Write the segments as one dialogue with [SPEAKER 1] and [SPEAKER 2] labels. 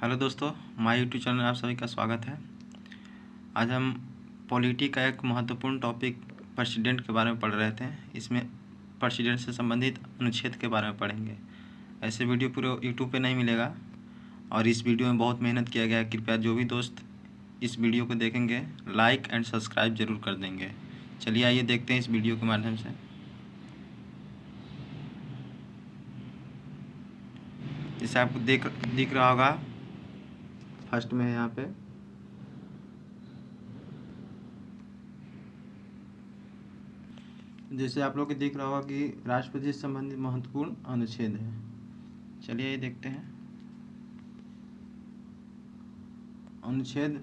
[SPEAKER 1] Hello दोस्तों, my YouTube channel में आप सभी का स्वागत है। आज हम पॉलिटी का एक महत्वपूर्ण टॉपिक प्रेसिडेंट के बारे में पढ़ रहे थे। इसमें प्रेसिडेंट से संबंधित अनुच्छेद के बारे में पढ़ेंगे। ऐसे वीडियो पूरे यूट्यूब पे नहीं मिलेगा और इस वीडियो में बहुत मेहनत किया गया है। कृपया जो भी दोस्त इस वीडियो को देखेंगे लाइक एंड सब्सक्राइब जरूर कर देंगे। चलिए आइए देखते हैं इस वीडियो के माध्यम से। जैसे आपको दिख रहा होगा, फर्स्ट में है यहाँ पे। जैसे आप लोग को दिख रहा होगा कि राष्ट्रपति से संबंधित महत्वपूर्ण अनुच्छेद है। चलिए ये देखते हैं। अनुच्छेद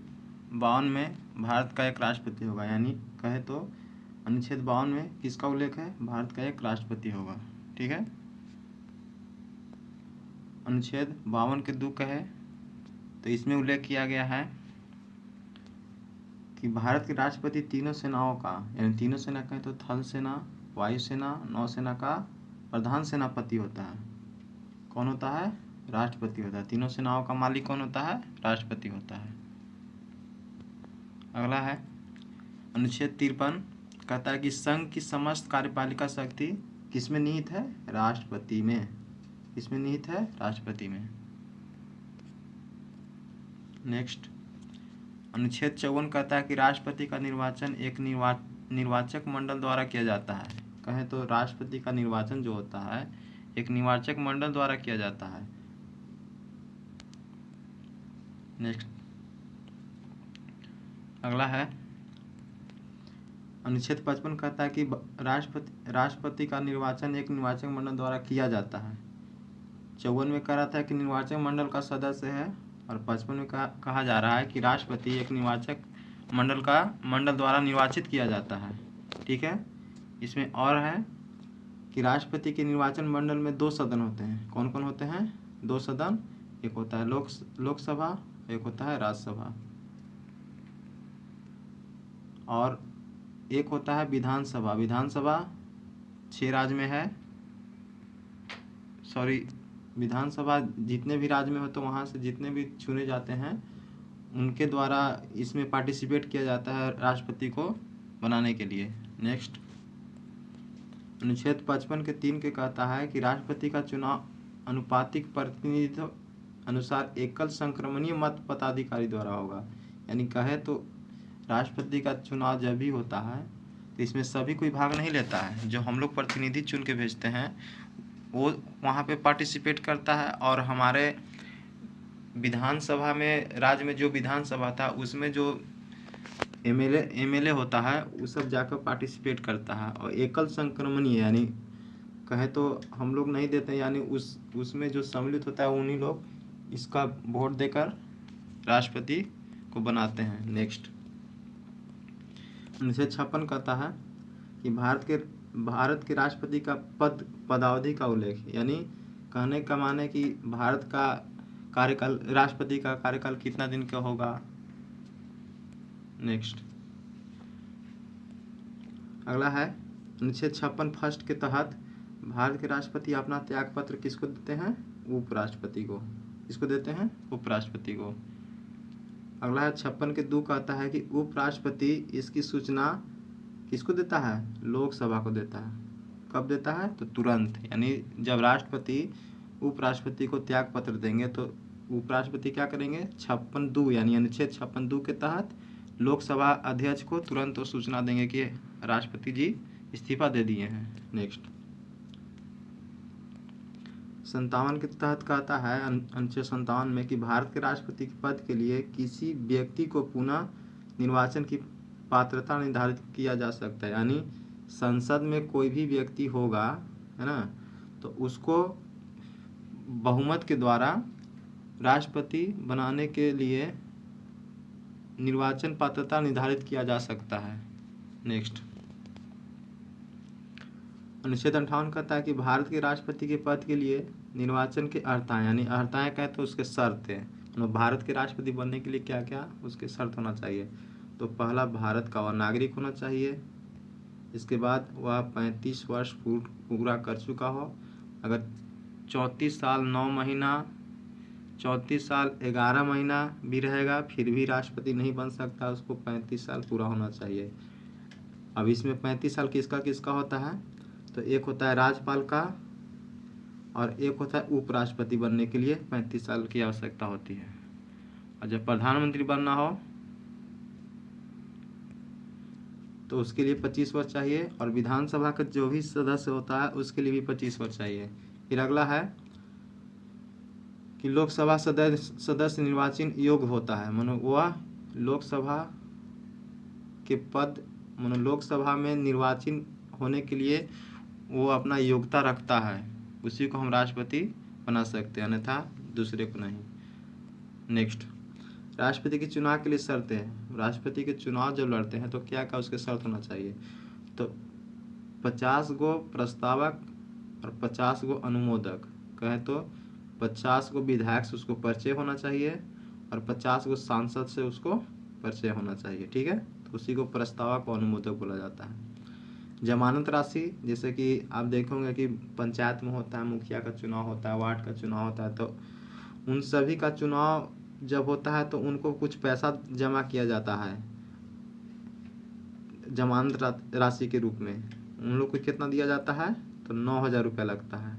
[SPEAKER 1] 52 में भारत का एक राष्ट्रपति होगा, यानी कहे तो अनुच्छेद 52 में किसका उल्लेख है? भारत का एक राष्ट्रपति होगा। ठीक है। अनुच्छेद 52 के 2 कहे तो इसमें उल्लेख किया गया है कि भारत के राष्ट्रपति तीनों सेनाओं का, यानी तीनों सेना कहें तो थल सेना, वायुसेना, नौसेना का प्रधान सेनापति होता है। कौन होता है? राष्ट्रपति होता है। तीनों सेनाओं का मालिक कौन होता है? राष्ट्रपति होता है। अगला है अनुच्छेद 53, कहता है कि संघ की समस्त कार्यपालिका शक्ति किसमें निहित है? राष्ट्रपति में। किसमें निहित है? राष्ट्रपति में। नेक्स्ट, अनुच्छेद 54 कहता है कि राष्ट्रपति का निर्वाचन एक निर्वाचक मंडल द्वारा किया जाता है। कहें तो राष्ट्रपति का निर्वाचन जो होता है एक निर्वाचक मंडल द्वारा किया जाता है। नेक्स्ट, अगला है अनुच्छेद 55 कहता है कि राष्ट्रपति का निर्वाचन एक निर्वाचक मंडल द्वारा किया जाता है। 54 में कह रहा था कि निर्वाचक मंडल का सदस्य है और 55 में कहा जा रहा है कि राष्ट्रपति एक निर्वाचक मंडल द्वारा निर्वाचित किया जाता है। ठीक है। इसमें और है कि राष्ट्रपति के निर्वाचन मंडल में 2 सदन होते हैं। कौन कौन होते हैं? 2 सदन। एक होता है लोकसभा, एक होता है राज्यसभा, और एक होता है विधानसभा। विधानसभा 6 राज्य में है। विधानसभा जितने भी राज्य में हो तो वहाँ से जितने भी चुने जाते हैं उनके द्वारा इसमें पार्टिसिपेट किया जाता है राष्ट्रपति को बनाने के लिए। नेक्स्ट, अनुच्छेद 55 के 3 के कहता है कि राष्ट्रपति का चुनाव अनुपातिक प्रतिनिधित्व अनुसार एकल संक्रमणीय मत पदाधिकारी द्वारा होगा। यानी कहे तो राष्ट्रपति का चुनाव जब भी होता है तो इसमें सभी कोई भाग नहीं लेता है। जो हम लोग प्रतिनिधि चुन के भेजते हैं वो वहाँ पे पार्टिसिपेट करता है, और हमारे विधानसभा में, राज्य में जो विधानसभा था उसमें जो एमएलए होता है वो सब जाकर पार्टिसिपेट करता है। और एकल संक्रमणीय यानी कहे तो हम लोग नहीं देते, यानी उसमें जो सम्मिलित होता है उन्हीं लोग इसका वोट देकर राष्ट्रपति को बनाते हैं। नेक्स्ट, अनुच्छेद 56 कहता है कि भारत के राष्ट्रपति का पदावधि का उल्लेख, यानी कहने का माने कि भारत का कार्यकाल, राष्ट्रपति का कार्यकाल कितना दिन का होगा। नेक्स्ट, अगला है अनुच्छेद 56 फर्स्ट के तहत भारत के राष्ट्रपति अपना त्याग पत्र किसको देते हैं? उपराष्ट्रपति को। किसको देते हैं? उपराष्ट्रपति को। अगला है 56 के 2 कहता है कि उपराष्ट्रपति इसकी सूचना किसको देता है? लोकसभा को देता है। कब देता है? तो तुरंत। यानी जब राष्ट्रपति उपराष्ट्रपति को त्याग पत्र देंगे तो उपराष्ट्रपति क्या करेंगे? 56(2) यानी अनुच्छेद 56(2) के तहत लोकसभा अध्यक्ष को तुरंत वो सूचना देंगे कि राष्ट्रपति जी इस्तीफा दे दिए हैं। नेक्स्ट, 57 के तहत कहता है अनुच्छेद 57 में कि भारत के राष्ट्रपति के पद के लिए किसी व्यक्ति को पुनः निर्वाचन की पात्रता निर्धारित किया जा सकता है। यानी संसद में कोई भी व्यक्ति होगा, है ना, तो उसको बहुमत के द्वारा राष्ट्रपति बनाने के लिए निर्वाचन पात्रता निर्धारित किया जा सकता है। नेक्स्ट, अनुच्छेद 58 कहता है कि भारत के राष्ट्रपति के पद के लिए निर्वाचन के अर्हताएं, यानी अर्हताएं कहते तो उसके शर्त है, भारत के राष्ट्रपति बनने के लिए क्या क्या उसके शर्त होना चाहिए। तो पहला, भारत का वह नागरिक होना चाहिए। इसके बाद वह 35 वर्ष पूरा कर चुका हो। अगर 34 साल 9 महीना 34 साल 11 महीना भी रहेगा फिर भी राष्ट्रपति नहीं बन सकता, उसको 35 साल पूरा होना चाहिए। अब इसमें 35 साल किसका किसका होता है, तो एक होता है राज्यपाल का और एक होता है उपराष्ट्रपति बनने के लिए 35 साल की आवश्यकता होती है। और जब प्रधानमंत्री बनना हो तो उसके लिए 25 वर्ष चाहिए और विधानसभा का जो भी सदस्य होता है उसके लिए भी 25 वर्ष चाहिए। फिर अगला है कि लोकसभा सदस्य निर्वाचन योग्य होता है, मानो वह लोकसभा के पद मानो लोकसभा में निर्वाचित होने के लिए वो अपना योग्यता रखता है, उसी को हम राष्ट्रपति बना सकते हैं, अन्यथा दूसरे को नहीं। नेक्स्ट, राष्ट्रपति के चुनाव के लिए शर्तें हैं। राष्ट्रपति के चुनाव जब लड़ते हैं तो क्या क्या उसके शर्त होना चाहिए, तो 50 गो प्रस्तावक और 50 गो अनुमोदक, कहे तो 50 गो विधायक से उसको परिचय होना चाहिए और 50 गो सांसद से उसको परिचय होना चाहिए। ठीक है, तो उसी को प्रस्तावक और अनुमोदक बोला जाता है। जमानत राशि, जैसे कि आप देखोगे कि पंचायत में होता है, मुखिया का चुनाव होता है, वार्ड का चुनाव होता है, तो उन सभी का चुनाव जब होता है तो उनको कुछ पैसा जमा किया जाता है जमानत राशि के रूप में। उन लोग को कितना दिया जाता है, तो 9,000 रुपया लगता है।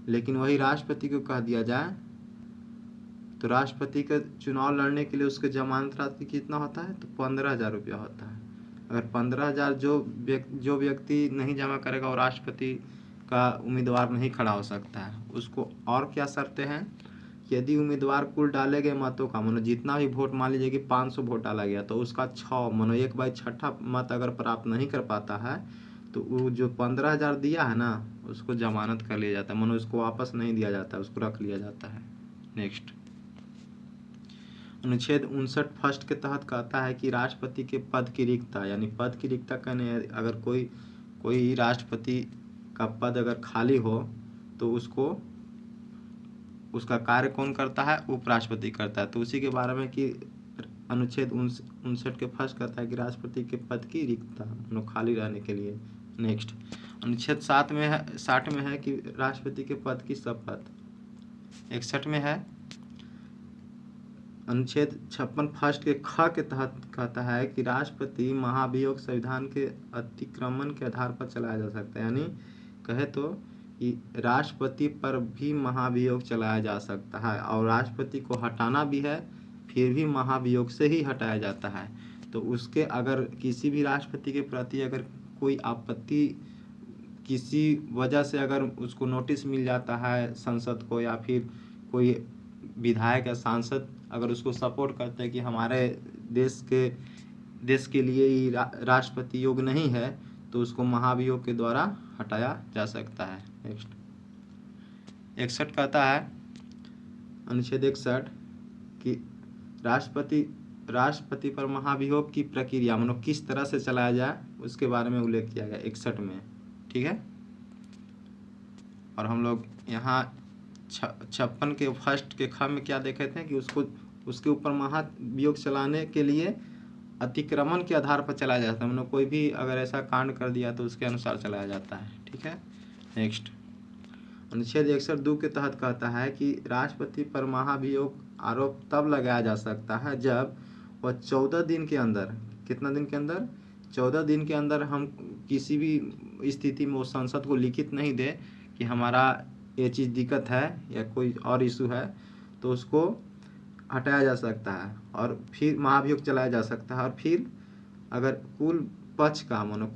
[SPEAKER 1] लेकिन वही राष्ट्रपति को कह दिया जाए तो राष्ट्रपति का चुनाव लड़ने के लिए उसके जमानत राशि कितना होता है, तो 15,000 रुपया होता है। अगर 15,000 जो व्यक्ति नहीं जमा करेगा वो राष्ट्रपति का उम्मीदवार नहीं खड़ा हो सकता है। उसको और क्या शर्तें हैं, यदि उम्मीदवार कुल डाले गए मतों का, मानो जितना भी वोट, मान लीजिए कि 500 वोट डाला गया, तो उसका 6 मानो 1/6 मत अगर प्राप्त नहीं कर पाता है तो वो जो 15,000 दिया है ना उसको जमानत कर लिया जाता है, मानो उसको वापस नहीं दिया जाता है, उसको रख लिया जाता है। नेक्स्ट, अनुच्छेद 59 फर्स्ट के तहत कहता है कि राष्ट्रपति के पद की रिक्तता, यानी पद की रिक्तता कहने अगर कोई राष्ट्रपति का पद अगर खाली हो तो उसका कार्य कौन करता है, उपराष्ट्रपति करता है। तो उसी के बारे में कि अनुच्छेद 59 के फर्स्ट कहता है कि राष्ट्रपति के पद की रिक्तता खाली रहने के लिए। नेक्स्ट, अनुच्छेद 60 में है कि राष्ट्रपति के पद की शपथ। 61 में है, अनुच्छेद 56 फर्स्ट के ख के तहत कहता है कि राष्ट्रपति महाभियोग संविधान के अतिक्रमण के आधार पर चलाया जा सकता है, यानी कहे तो कि राष्ट्रपति पर भी महाभियोग चलाया जा सकता है और राष्ट्रपति को हटाना भी है फिर भी महाभियोग से ही हटाया जाता है। तो उसके अगर किसी भी राष्ट्रपति के प्रति अगर कोई आपत्ति किसी वजह से अगर उसको नोटिस मिल जाता है संसद को, या फिर कोई विधायक या सांसद अगर उसको सपोर्ट करते हैं कि हमारे देश के लिए ही राष्ट्रपति योग्य नहीं है, तो उसको महाभियोग के द्वारा हटाया जा सकता है। नेक्स्ट, 61 कहता है, अनुच्छेद 61 कि राष्ट्रपति पर महाभियोग की प्रक्रिया मतलब किस तरह से चलाया जाए उसके बारे में उल्लेख किया गया 61 में। ठीक है, और हम लोग यहाँ 56 के फर्स्ट के ख में क्या देखे थे कि उसके ऊपर महाभियोग चलाने के लिए अतिक्रमण के आधार पर चलाया जाता है, मतलब कोई भी अगर ऐसा कांड कर दिया तो उसके अनुसार चलाया जाता है। ठीक है, नेक्स्ट, अनुच्छेद 61(2) के तहत कहता है कि राष्ट्रपति पर महाभियोग आरोप तब लगाया जा सकता है जब वह 14 दिन के अंदर, कितना दिन के अंदर, 14 दिन के अंदर हम किसी भी स्थिति में वो संसद को लिखित नहीं दे कि हमारा ये चीज़ दिक्कत है या कोई और इशू है, तो उसको हटाया जा सकता है और फिर महाभियोग चलाया जा सकता है। और फिर अगर कुल पक्ष का मानो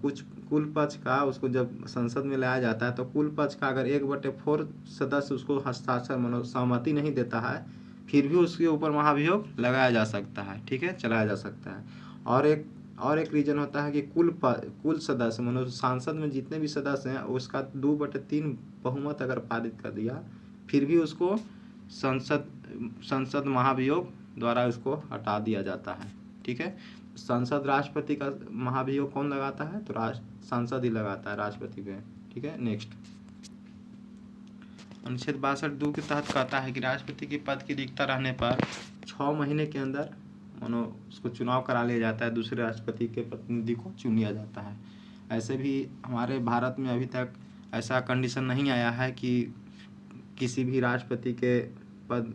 [SPEAKER 1] कुल पक्ष का उसको जब संसद में लाया जाता है तो कुल पक्ष का अगर 1/4 सदस्य उसको हस्ताक्षर मानो सहमति नहीं देता है फिर भी उसके ऊपर महाभियोग लगाया जा सकता है। ठीक है, चलाया जा सकता है। और एक रीजन होता है कि कुल सदस्य मानो सांसद में जितने भी सदस्य हैं उसका 2/3 बहुमत अगर पारित कर दिया फिर भी उसको संसद महाभियोग द्वारा उसको हटा दिया जाता है। ठीक है, संसद राष्ट्रपति का महाभियोग कौन लगाता है, तो संसद ही लगाता है राष्ट्रपति पे। ठीक है, नेक्स्ट, अनुच्छेद 62(2) के तहत कहता है कि राष्ट्रपति के पद की रिक्तता रहने पर 6 महीने के अंदर मानो उसको चुनाव करा लिया जाता है, दूसरे राष्ट्रपति के प्रतिनिधि को चुन लिया जाता है। ऐसे भी हमारे भारत में अभी तक ऐसा कंडीशन नहीं आया है कि किसी भी राष्ट्रपति के पद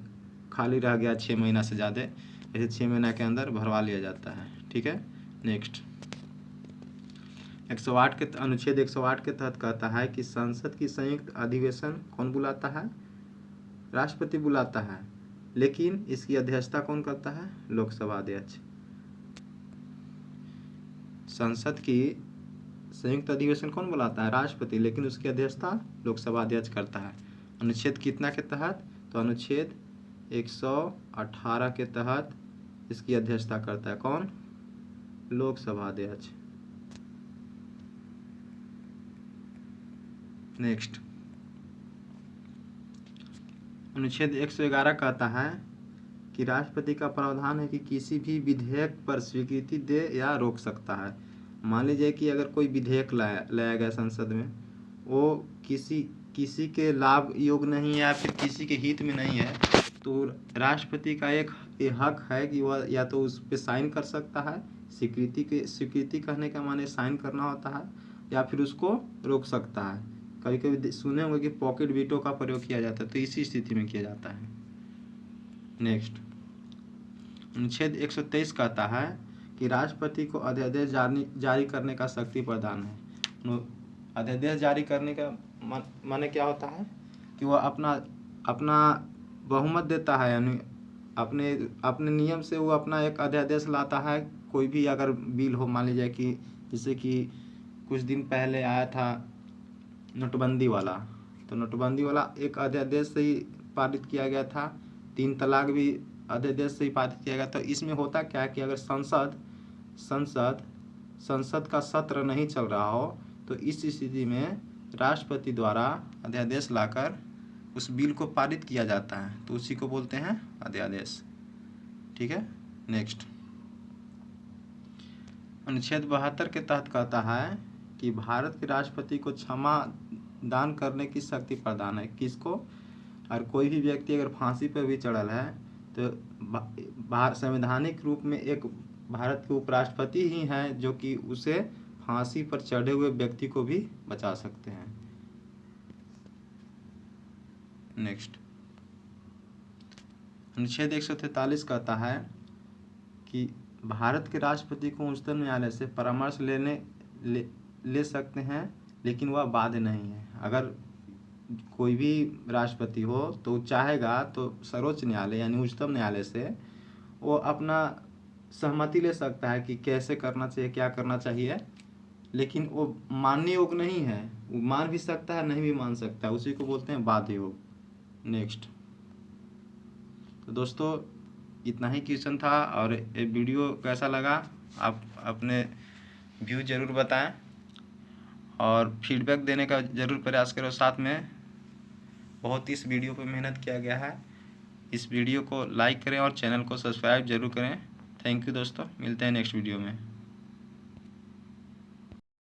[SPEAKER 1] खाली रह गया 6 महीना से ज़्यादा, ऐसे 6 महीना के अंदर भरवा लिया जाता है। ठीक है, नेक्स्ट 108 के अनुच्छेद 108 के तहत कहता है कि संसद की संयुक्त अधिवेशन कौन बुलाता है? राष्ट्रपति बुलाता है, लेकिन इसकी अध्यक्षता कौन करता है? लोकसभा अध्यक्ष। संसद की संयुक्त अधिवेशन कौन बुलाता है? राष्ट्रपति, लेकिन उसकी अध्यक्षता लोकसभा अध्यक्ष करता है। अनुच्छेद कितना के तहत? तो अनुच्छेद 118 के तहत इसकी अध्यक्षता करता है कौन? लोकसभा अध्यक्ष। नेक्स्ट अनुच्छेद 111 कहता है कि राष्ट्रपति का प्रावधान है कि किसी भी विधेयक पर स्वीकृति दे या रोक सकता है। मान लीजिए कि अगर कोई विधेयक लाया गया संसद में, वो किसी के लाभ योग नहीं है या फिर किसी के हित में नहीं है, तो राष्ट्रपति का एक हक है कि वह या तो उस पर साइन कर सकता है, स्वीकृति कहने का माने साइन करना होता है, या फिर उसको रोक सकता है। कभी कभी सुने होंगे कि पॉकेट वीटो का प्रयोग किया जाता है, तो इसी स्थिति में किया जाता है। नेक्स्ट अनुच्छेद 123 कहता है कि राष्ट्रपति को अध्यादेश जारी करने का शक्ति प्रदान है। अध्यादेश जारी करने का माने क्या होता है कि वह अपना बहुमत देता है, यानी अपने नियम से वो अपना एक अध्यादेश लाता है। कोई भी अगर बिल हो, मान लीजिए कि जैसे कि कुछ दिन पहले आया था नोटबंदी वाला, तो नोटबंदी वाला एक अध्यादेश से ही पारित किया गया था। 3 तलाक भी अध्यादेश से ही पारित किया गया। तो इसमें होता क्या है कि अगर संसद का सत्र नहीं चल रहा हो, तो इस स्थिति में राष्ट्रपति द्वारा अध्यादेश लाकर उस बिल को पारित किया जाता है, तो उसी को बोलते हैं अध्यादेश। ठीक है, नेक्स्ट अनुच्छेद 72 के तहत कहता है कि भारत के राष्ट्रपति को क्षमा दान करने की शक्ति प्रदान है। किसको? और कोई भी व्यक्ति अगर फांसी पर भी चढ़ल है, तो संवैधानिक रूप में एक भारत के उपराष्ट्रपति ही हैं जो कि उसे फांसी पर चढ़े हुए व्यक्ति को भी बचा सकते हैं। नेक्स्ट अनुच्छेद 143 कहता है कि भारत के राष्ट्रपति को उच्चतम न्यायालय से परामर्श ले सकते हैं, लेकिन वह बाध्य नहीं है। अगर कोई भी राष्ट्रपति हो तो चाहेगा तो सर्वोच्च न्यायालय यानी उच्चतम न्यायालय से वो अपना सहमति ले सकता है कि कैसे करना चाहिए, क्या करना चाहिए, लेकिन वो मानने योग्य नहीं है। वो मान भी सकता है, नहीं भी मान सकता है, उसी को बोलते हैं बाध्य योग। नेक्स्ट तो दोस्तों इतना ही क्वेश्चन था, और ये वीडियो कैसा लगा आप अपने व्यू ज़रूर बताएं और फीडबैक देने का ज़रूर प्रयास करो। साथ में बहुत इस वीडियो पर मेहनत किया गया है। इस वीडियो को लाइक करें और चैनल को सब्सक्राइब जरूर करें। थैंक यू दोस्तों, मिलते हैं नेक्स्ट वीडियो में।